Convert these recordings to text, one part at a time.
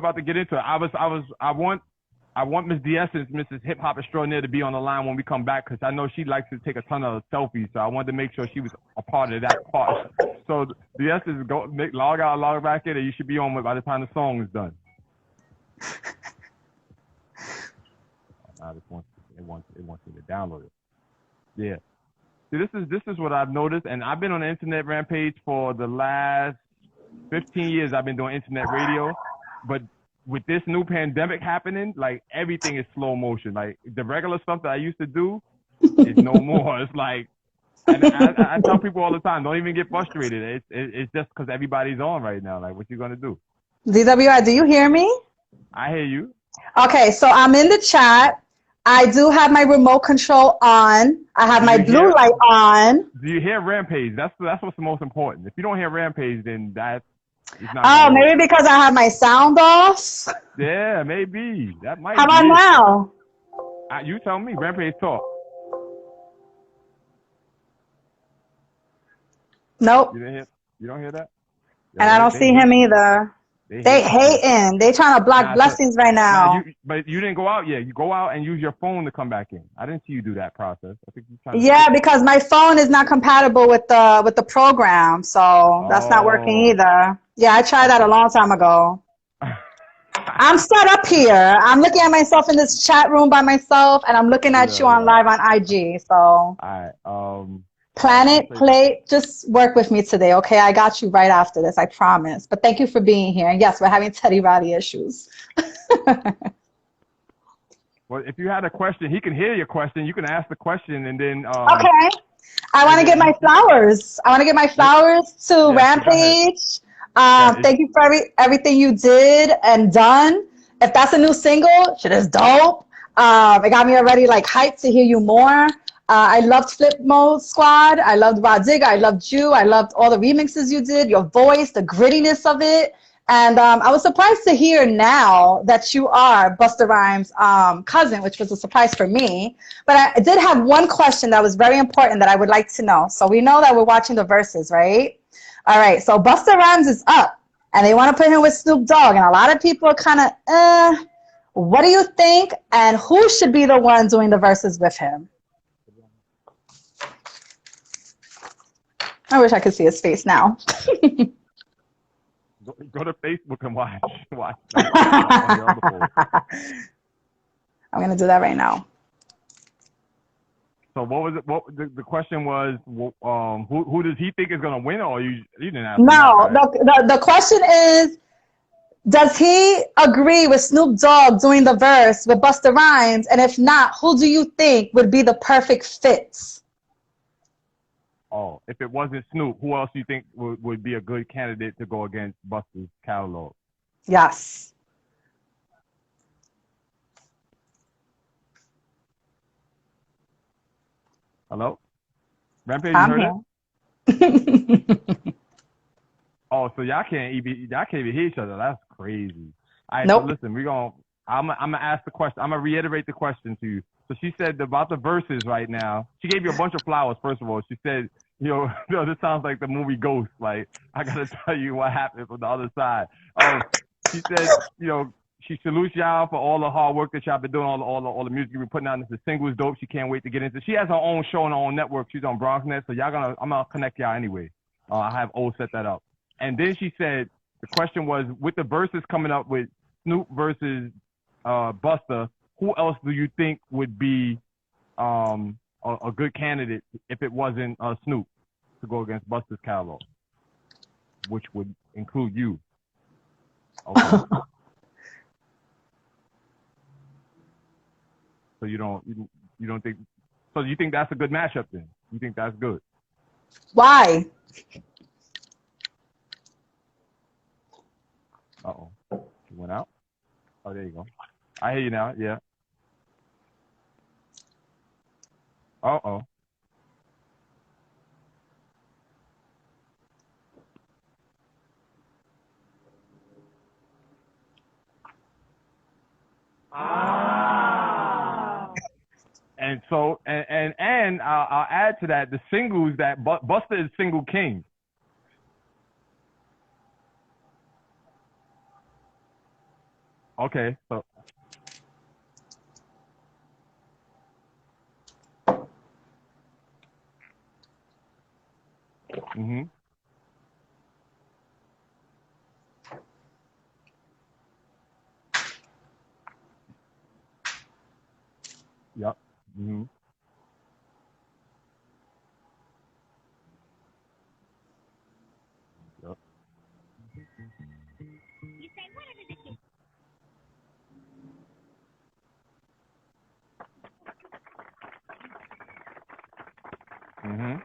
about to get into it. I want Miss D-Essence, Mrs. Hip Hop Extraordinaire, to be on the line when we come back because I know she likes to take a ton of selfies. So I wanted to make sure she was a part of that part. So D-Essence, log out, log back in, and you should be on by the time the song is done. It wants me to download it. Yeah. See, this is what I've noticed, and I've been on the internet rampage for the last 15 years. I've been doing internet radio, but with this new pandemic happening, like everything is slow motion. Like the regular stuff that I used to do is no more. It's like, and I tell people all the time, don't even get frustrated. It's just because everybody's on right now. Like, what you gonna do? DWI, do you hear me? I hear you. Okay, so I'm in the chat. I do have my remote control on. I have my blue light on. Do you hear Rampage? That's what's the most important. If you don't hear Rampage, then that's not. Oh, maybe because I have my sound off. Yeah, maybe that might. How about now? You tell me. Rampage talk. Nope. You don't hear that? And I don't see him either. They hating. They trying to block blessings right now. But you didn't go out yet. You go out and use your phone to come back in. I didn't see you do that process. I think because my phone is not compatible with the program, so that's not working either. Yeah, I tried that a long time ago. I'm set up here. I'm looking at myself in this chat room by myself, and I'm looking at you on live on IG. So. All right. Planet, play, just work with me today, okay? I got you right after this, I promise. But thank you for being here. And yes, we're having Teddy Riley issues. Well, if you had a question, he can hear your question. You can ask the question and then... okay. I want to get my flowers. I want to get my flowers to Rampage. Thank you for everything you did and done. If that's a new single, shit is dope. It got me already like hyped to hear you more. I loved Flip Mode Squad. I loved Rod Digger. I loved you. I loved all the remixes you did, your voice, the grittiness of it. And I was surprised to hear now that you are Busta Rhymes' cousin, which was a surprise for me. But I did have one question that was very important that I would like to know. So we know that we're watching the verses, right? All right. So Busta Rhymes is up, and they want to put him with Snoop Dogg. And a lot of people are kind of, what do you think? And who should be the one doing the verses with him? I wish I could see his face now. Go to Facebook and watch. I'm going to do that right now. So what was it? What the question was? Who does he think is going to win, or you didn't ask? No, the question is, does he agree with Snoop Dogg doing the verse with Busta Rhymes? And if not, who do you think would be the perfect fit? Oh, if it wasn't Snoop, who else do you think would be a good candidate to go against Busta's catalog? Yes. Hello? Rampage, you heard it? Oh, so y'all can't even hear each other. That's crazy. All right, nope. So listen, I'm gonna ask the question. I'm gonna reiterate the question to you. So she said about the verses right now. She gave you a bunch of flowers, first of all. She said, this sounds like the movie Ghost. Like, I got to tell you what happened from the other side. She said, she salutes y'all for all the hard work that y'all been doing, all the music you've been putting out. The single is dope. She can't wait to get into it. She has her own show on her own network. She's on BronxNet, so I'm going to connect y'all anyway. I have O set that up. And then she said, the question was, with the verses coming up with Snoop versus Busta, who else do you think would be a good candidate if it wasn't Snoop to go against Busta's catalog, which would include you? Okay. So you don't think? So you think that's a good matchup then? You think that's good? Why? Uh-oh. You went out? Oh, there you go. I hear you now. Yeah. Uh-oh. And so, and I'll add to that, the singles that Busta is single king. Okay, so. Mhm. Yep. Mhm. Yep. Mhm.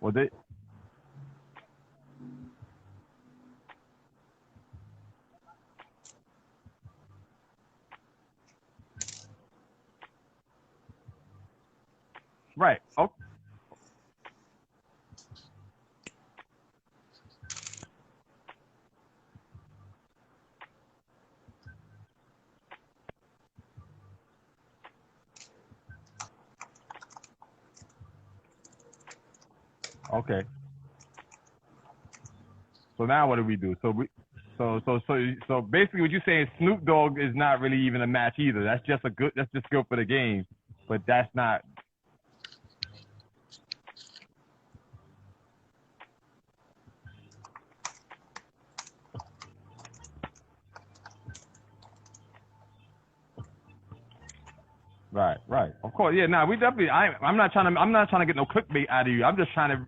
Well, they. Right. Oh. Okay. So now what do we do? So basically, what you're saying, Snoop Dogg is not really even a match either. That's just a good. That's just good for the game, but that's not right. Right. Of course. Yeah. Nah. We definitely. I'm not trying to. I'm not trying to get no clickbait out of you. I'm just trying to.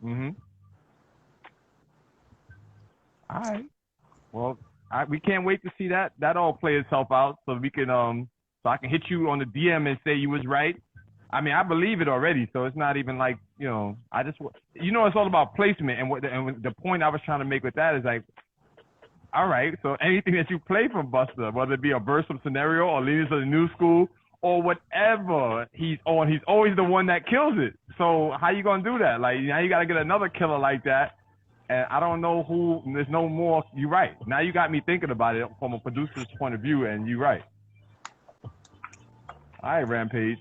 Mhm. All right. Well, we can't wait to see that all play itself out, so we can so I can hit you on the DM and say you was right. I mean, I believe it already, so it's not even like I just it's all about placement, and the point I was trying to make with that is like, all right, so anything that you play from Buster, whether it be a versatile scenario or leading to the new school or whatever he's on, he's always the one that kills it. So how you gonna do that? Like now you got to get another killer like that. And I don't know who. There's no more. You're right. Now you got me thinking about it from a producer's point of view, and you're right. All right, Rampage.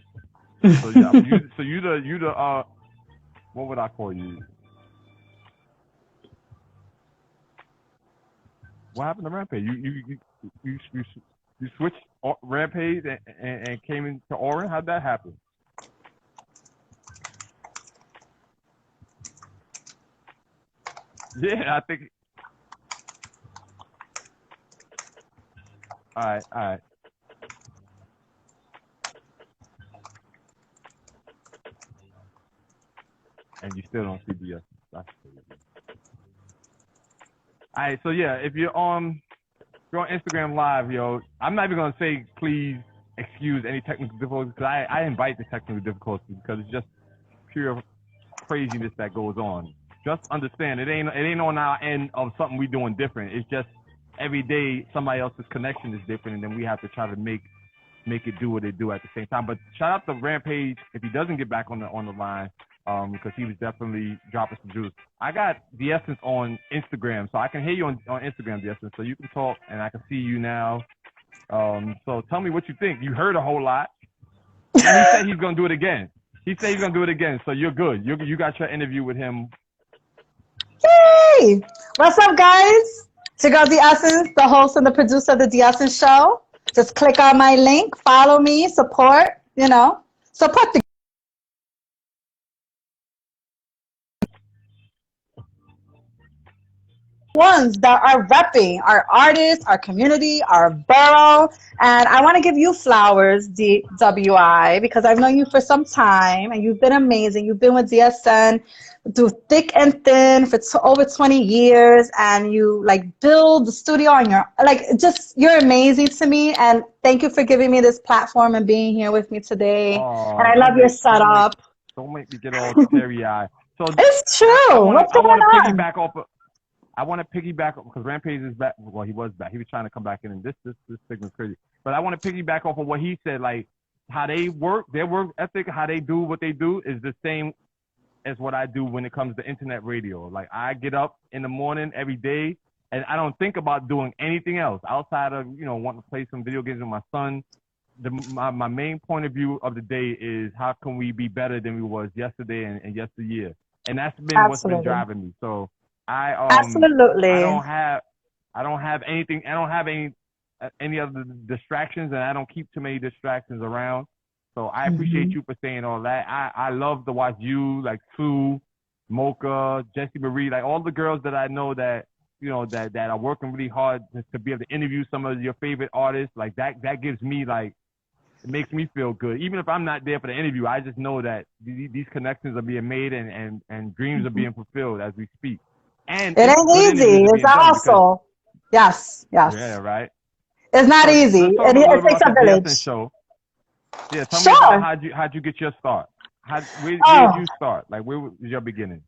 So yeah, you the what would I call you? What happened to Rampage? You switched Rampage and came into Orin. How'd that happen? Yeah, I think. All right, all right. And you still don't see BS. That's crazy. All right, so yeah, if you're on Instagram Live, yo, I'm not even gonna say please excuse any technical difficulties because I invite the technical difficulties because it's just pure craziness that goes on. Just understand it ain't on our end of something we doing different. It's just every day somebody else's connection is different, and then we have to try to make it do what it do at the same time. But shout out to Rampage if he doesn't get back on the line, because he was definitely dropping some juice. I got the Essence on Instagram, so I can hear you on Instagram, the Essence, so you can talk and I can see you now. So tell me what you think. You heard a whole lot, and he said he's gonna do it again. He said he's gonna do it again, so you're good. You got your interview with him. Yay! What's up, guys? It's your girl, The Essence, the host and the producer of the The Essence Show. Just click on my link, follow me, support the ones that are repping our artists, our community, our borough. And I want to give you flowers, DWI, because I've known you for some time and you've been amazing. You've been with DSN through thick and thin for over 20 years, and you like build the studio on your you're amazing to me. And thank you for giving me this platform and being here with me today. And Oh, I love your setup. don't make me get all teary eyed. So It's I true. want What's to I going want to on? piggyback off. I want to piggyback because Rampage is back. Well, he was back. He was trying to come back in, and this segment's crazy. But I want to piggyback off of what he said, like how they work, their work ethic, how they do what they do is the same as what I do when it comes to internet radio. Like I get up in the morning every day and I don't think about doing anything else outside of, wanting to play some video games with my son. My main point of view of the day is how can we be better than we was yesterday and yesteryear. And that's been what's been driving me. So Absolutely. I don't have anything. I don't have any other distractions, and I don't keep too many distractions around. So I appreciate you for saying all that. I love to watch you, like Sue, Mocha, Jessie Marie, like all the girls that I know that that are working really hard to be able to interview some of your favorite artists. Like that gives me like, it makes me feel good. Even if I'm not there for the interview, I just know that these connections are being made and dreams are being fulfilled as we speak. And it ain't easy. It's also yes. Yeah, right. It's not easy. It takes a village. Show. Yeah, tell me about how'd you get your start? Where did you start? Like where was your beginning?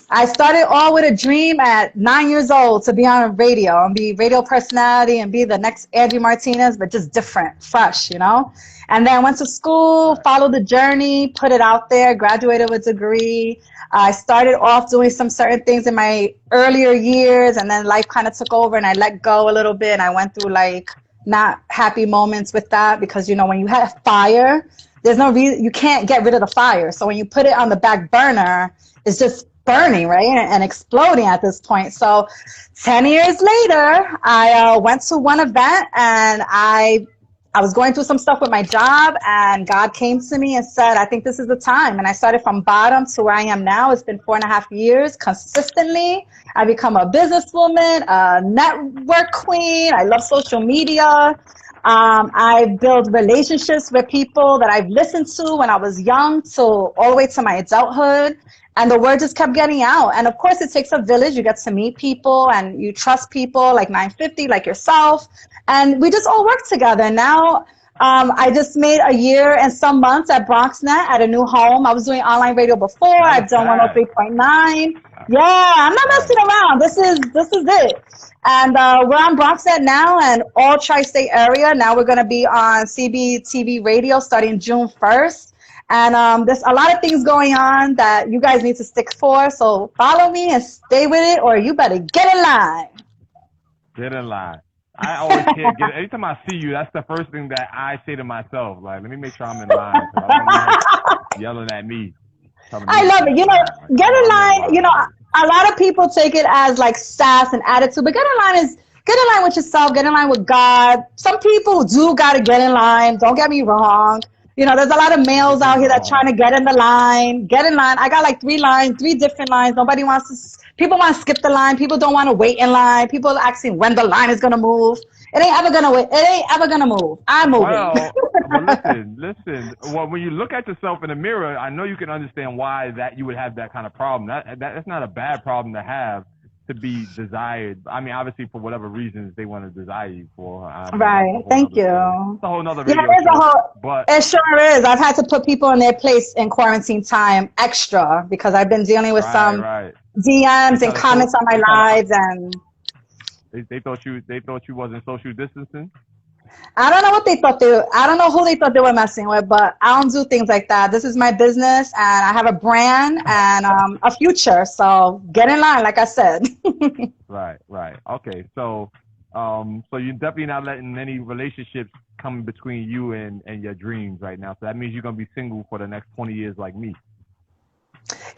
I started all with a dream at 9 years old to be on radio and be radio personality and be the next Angie Martinez, but just different, fresh, And then went to school, followed the journey, put it out there, graduated with a degree. I started off doing some certain things in my earlier years, and then life kind of took over and I let go a little bit. And I went through like not happy moments with that because, when you have fire, there's no reason, you can't get rid of the fire. So when you put it on the back burner, it's just burning, right? And exploding at this point. So 10 years later, I went to one event and I was going through some stuff with my job and God came to me and said, I think this is the time. And I started from bottom to where I am now. It's been 4.5 years consistently. I become a businesswoman, a network queen. I love social media. I build relationships with people that I've listened to when I was young to all the way to my adulthood. And the word just kept getting out. And of course, it takes a village. You get to meet people and you trust people like 950, like yourself. And we just all work together. Now, I just made a year and some months at BronxNet at a new home. I was doing online radio before. I've done 103.9. Yeah, I'm not messing around. This is it. And we're on BronxNet now and all tri-state area. Now we're going to be on CBTV radio starting June 1st. And there's a lot of things going on that you guys need to stick for. So follow me and stay with it, or you better get in line. Get in line. I always anytime I see you, that's the first thing that I say to myself. Like, let me make sure I'm in line. So I don't need yelling at me. I love it. Get in line. A lot of people take it as like sass and attitude, but get in line with yourself. Get in line with God. Some people do gotta get in line. Don't get me wrong. There's a lot of males out here that trying to get in the line. Get in line. I got like 3 different lines. Nobody wants to. People want to skip the line. People don't want to wait in line. People are asking when the line is gonna move. It ain't ever gonna wait. It ain't ever gonna move. I'm moving. Well, listen. Well, when you look at yourself in the mirror, I know you can understand why that you would have that kind of problem. That's not a bad problem to have, to be desired. I mean, obviously for whatever reasons they want to desire you for. Right. Thank you. It's a whole nother video but it sure is. I've had to put people in their place in quarantine time extra because I've been dealing with some DMs and comments on my lives, and they thought you wasn't social distancing. I don't know what they thought I don't know who they thought they were messing with, but I don't do things like that. This is my business and I have a brand and a future. So get in line, like I said. Right. Okay. So you're definitely not letting any relationships come between you and your dreams right now. So that means you're going to be single for the next 20 years like me.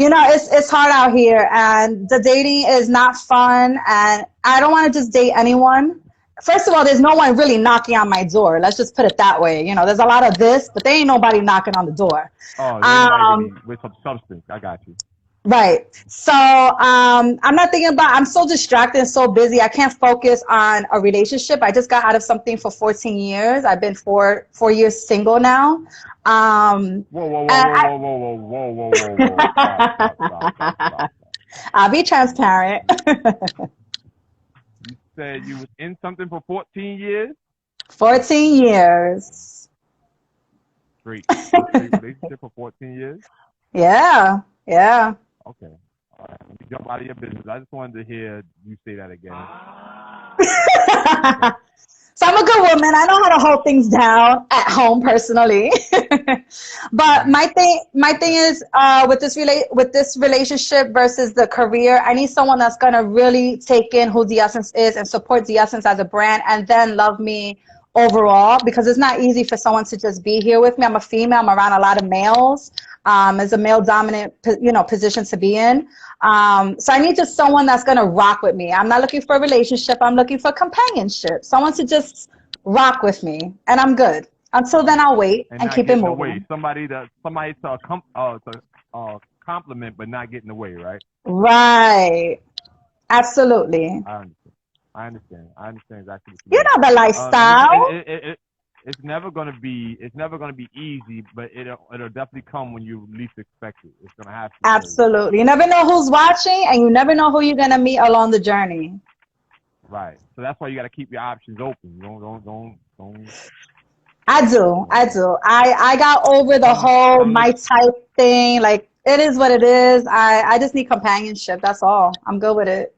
It's hard out here and the dating is not fun and I don't want to just date anyone. First of all, there's no one really knocking on my door. Let's just put it that way. There's a lot of this, but there ain't nobody knocking on the door. Oh, with some substance. I got you. Right. So I'm not thinking about, I'm so distracted and so busy. I can't focus on a relationship. I just got out of something for 14 years. I've been 4 years single now. Whoa. Stop. I'll be transparent. You said you was in something for 14 years? 14 years. Great relationship for 14 years? Yeah. Okay. All right. Let me jump out of your business. I just wanted to hear you say that again. So I'm a good woman. I know how to hold things down at home personally. But my thing is with this relationship versus the career, I need someone that's gonna really take in who The Essence is and support The Essence as a brand, and then love me overall, because it's not easy for someone to just be here with me. I'm a female. I'm around a lot of males. It's a male dominant, position to be in. So I need just someone that's going to rock with me. I'm not looking for a relationship. I'm looking for companionship. Someone to just rock with me, and I'm good. Until then, I'll wait and keep it moving. Away. Somebody to compliment, but not get in the way, right? Right. Absolutely. I understand exactly what You know the lifestyle. It's never gonna be easy, but it'll definitely come when you least expect it. It's gonna happen. Absolutely. You never know who's watching, and you never know who you're gonna meet along the journey. Right. So that's why you gotta keep your options open. Don't. I do. I got over the whole my type thing. Like, it is what it is. I just need companionship. That's all. I'm good with it.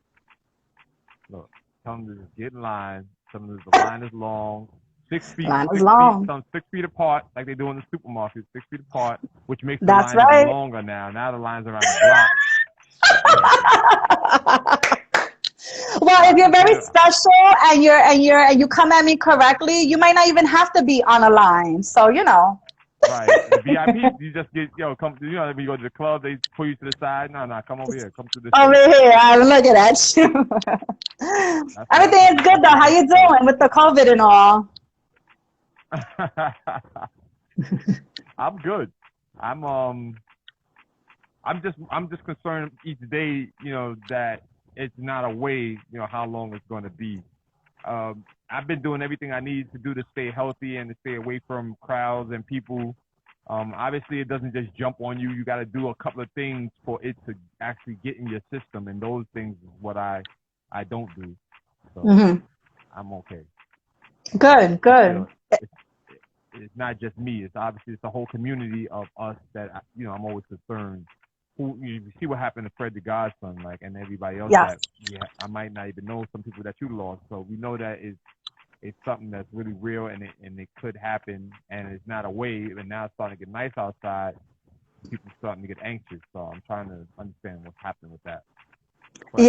Look, tell them to just get in line. Tell them the line is long. 6 feet. Line is long. Some 6 feet apart, like they do in the supermarket. 6 feet apart, which makes the That's line right. even longer now. Now the line's around the block. Well, if you're very special and you come at me correctly, you might not even have to be on a line. So, you know. Right. The VIP, you just get, come, when you go to the club, they pull you to the side. No, come over here. Come to this Over here. I'm looking at you. Everything is good, though. How you doing with the COVID and all? I'm good. I'm just concerned each day, that it's not a way, how long it's going to be. I've been doing everything I need to do to stay healthy and to stay away from crowds and people. Obviously, it doesn't just jump on you. You got to do a couple of things for it to actually get in your system, and those things is what I don't do. So I'm okay. Good. It's not just me. It's obviously it's the whole community of us that I'm always concerned. You see what happened to Fred the Godson, and everybody else that I might not even know, some people that you lost. So we know that it's something that's really real, and it could happen, and it's not a wave. And now it's starting to get nice outside. People are starting to get anxious. So I'm trying to understand what's happening with that. But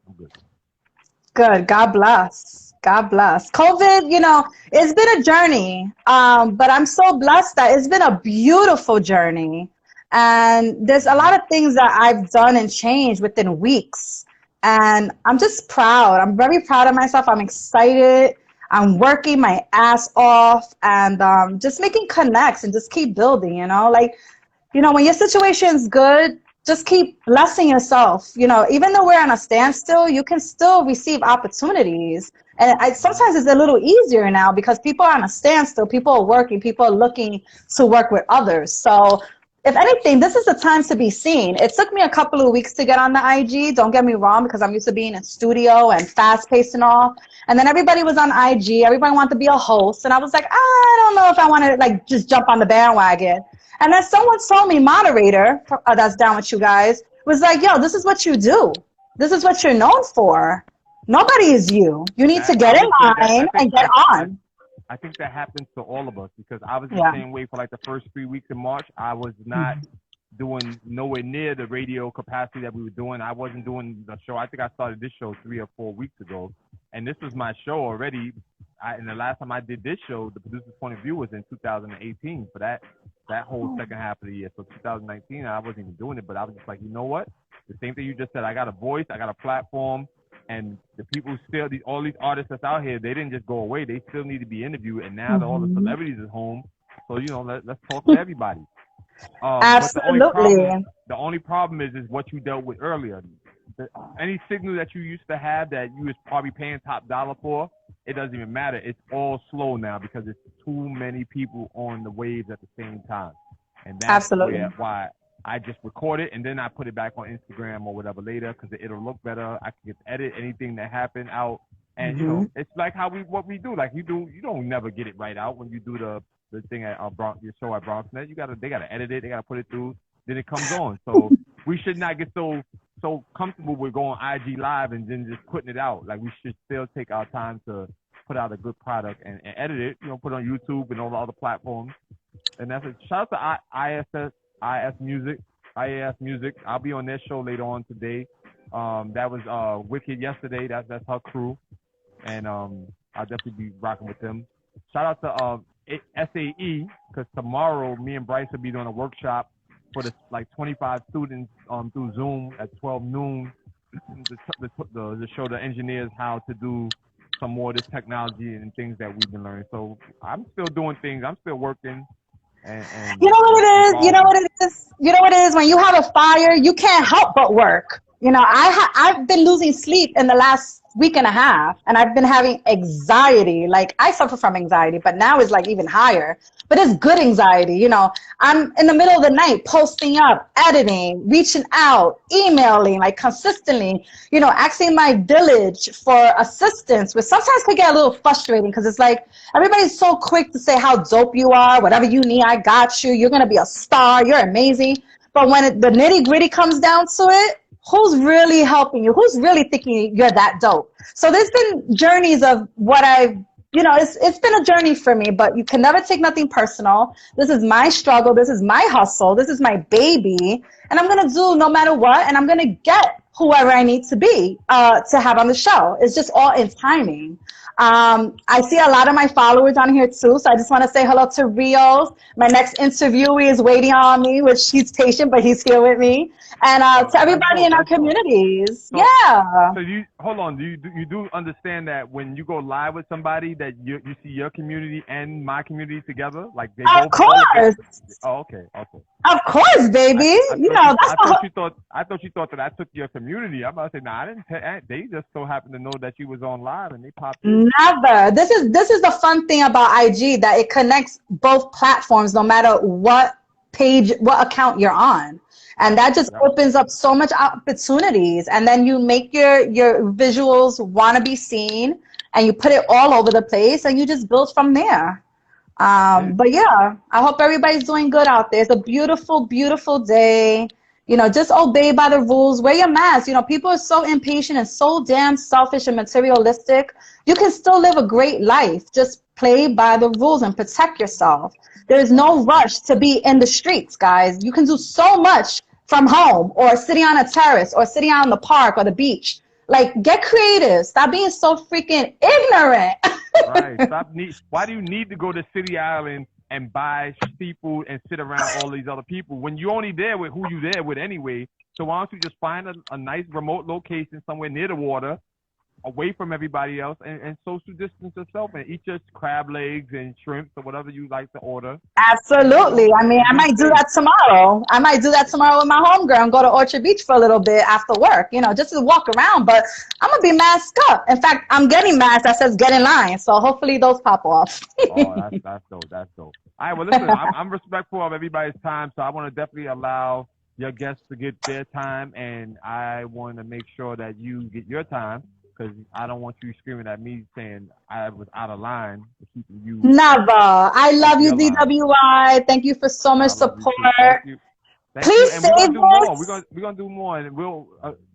I'm good. Good. God bless. COVID, it's been a journey. But I'm so blessed that it's been a beautiful journey. And there's a lot of things that I've done and changed within weeks. And I'm just proud. I'm very proud of myself. I'm excited. I'm working my ass off and just making connects and just keep building, when your situation's good, just keep blessing yourself. Even though we're on a standstill, you can still receive opportunities. And sometimes it's a little easier now because people are on a standstill. People are working. People are looking to work with others. So if anything, this is the time to be seen. It took me a couple of weeks to get on the IG. Don't get me wrong, because I'm used to being in studio and fast-paced and all. And then everybody was on IG. Everybody wanted to be a host. And I was like, I don't know if I want to just jump on the bandwagon. And then someone told me, moderator, that's down with you guys, was like, yo, this is what you do. This is what you're known for. Nobody is you. You need to get in line and get on. I think that happens to all of us because I was the same way for the first 3 weeks in March. I was not doing nowhere near the radio capacity that we were doing. I wasn't doing the show. I think I started this show 3 or 4 weeks ago. And this was my show already. And the last time I did this show, the producer's point of view was in 2018 for that whole second half of the year. So 2019, I wasn't even doing it, but I was just like, you know what? The same thing you just said. I got a voice, I got a platform, and the people still, all these artists that's out here, they didn't just go away. They still need to be interviewed, and now all the celebrities is home. So, let's talk to everybody. Absolutely. But the only problem is what you dealt with earlier. Any signal that you used to have that you was probably paying top dollar for, it doesn't even matter. It's all slow now because it's too many people on the waves at the same time. And that's why I just record it and then I put it back on Instagram or whatever later because it'll look better. I can edit anything that happened out. And, it's like what we do. Like you don't never get it right out when you do the thing at your show at BronxNet. They got to edit it. They got to put it through. Then it comes on. So we should not get so so comfortable with going IG live and then just putting it out. Like we should still take our time to put out a good product and edit it. Put it on YouTube and all the other platforms. And that's it. Shout out to IAS Music. I'll be on their show later on today. That was Wicked yesterday. That's her crew, and I'll definitely be rocking with them. Shout out to SAE, because tomorrow me and Bryce will be doing a workshop for the 25 students through Zoom at 12 noon to show the engineers how to do some more of this technology and things that we've been learning. So I'm still doing things. I'm still working. And you know what it is? You know what it is? You know what it is? When you have a fire, you can't help but work. I've been losing sleep in the last week and a half, and I've been having anxiety. Like, I suffer from anxiety, but now it's like even higher. But it's good anxiety. I'm in the middle of the night posting up, editing, reaching out, emailing, like consistently, asking my village for assistance, which sometimes can get a little frustrating because it's like everybody's so quick to say how dope you are. Whatever you need, I got you. You're going to be a star. You're amazing. But when the nitty gritty comes down to it, who's really helping you? Who's really thinking you're that dope? So there's been journeys of what it's been a journey for me, but you can never take nothing personal. This is my struggle. This is my hustle. This is my baby. And I'm going to do no matter what. And I'm going to get whoever I need to be to have on the show. It's just all in timing. I see a lot of my followers on here too, so I just want to say hello to Rios. My next interviewee is waiting on me, which he's patient, but he's here with me. And to everybody in our communities. So you hold on. You do understand that when you go live with somebody that you see your community and my community together, like they both. Of course. Oh, okay. Of course, baby. I thought you thought that I took your community. I'm about to say, I didn't. They just so happened to know that you was on live and they popped in. Never. This is the fun thing about IG, that it connects both platforms, no matter what page, what account you're on. And that just opens up so much opportunities. And then you make your visuals want to be seen, and you put it all over the place, and you just build from there. But yeah, I hope everybody's doing good out there. It's a beautiful, beautiful day. Just obey by the rules. Wear your mask. People are so impatient and so damn selfish and materialistic. You can still live a great life. Just play by the rules and protect yourself. There's no rush to be in the streets, guys. You can do so much from home, or sitting on a terrace, or sitting out in the park or the beach. Like, get creative. Stop being so freaking ignorant. Right. Why do you need to go to City Island and buy seafood and sit around all these other people when you're only there with who you there with anyway? So why don't you just find a nice remote location somewhere near the water, away from everybody else, and social distance yourself and eat your crab legs and shrimps or whatever you like to order? Absolutely. I mean, I might do that tomorrow. I might do that tomorrow with my homegirl and go to Orchard Beach for a little bit after work, just to walk around. But I'm going to be masked up. In fact, I'm getting masked that says GetInLine. So hopefully those pop off. Oh, that's dope. That's dope. All right, well, listen, I'm respectful of everybody's time, so I want to definitely allow your guests to get their time, and I want to make sure that you get your time, because I don't want you screaming at me saying I was out of line for keeping you. Never. I love you, DWI. Thank you for so much support. Thank you. Please save us. We're gonna do more, and we'll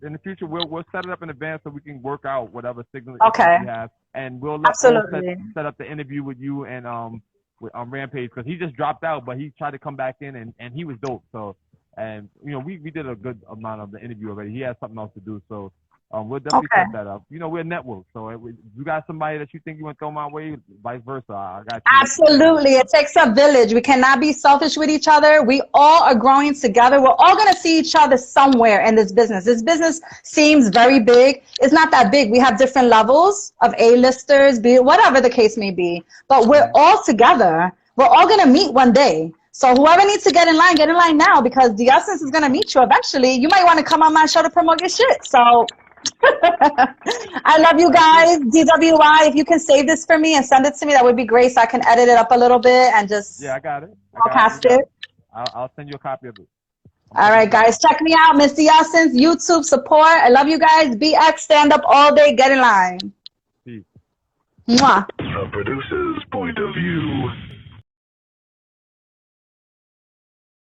in the future we'll set it up in advance so we can work out whatever signal we have, and we'll set up the interview with you and with Rampage, because he just dropped out, but he tried to come back in and he was dope. So, and we did a good amount of the interview already. He has something else to do, so. We'll definitely set that up. We're a network, so if you got somebody that you think you want to throw my way, vice versa, I got you. Absolutely. It takes a village. We cannot be selfish with each other. We all are growing together. We're all going to see each other somewhere in this business. This business seems very big. It's not that big. We have different levels of A-listers, whatever the case may be. But we're all together. We're all going to meet one day. So whoever needs to get in line now, because the essence is going to meet you eventually. You might want to come on my show to promote your shit. So I love you guys. DWI, if you can save this for me and send it to me, that would be great, so I can edit it up a little bit and just I got it. Broadcast it. I'll send you a copy of it. All right, guys, check me out, Miss The Essence, YouTube support. I love you guys. BX, stand up all day, get in line. Peace. Mwah. A producer's point of view.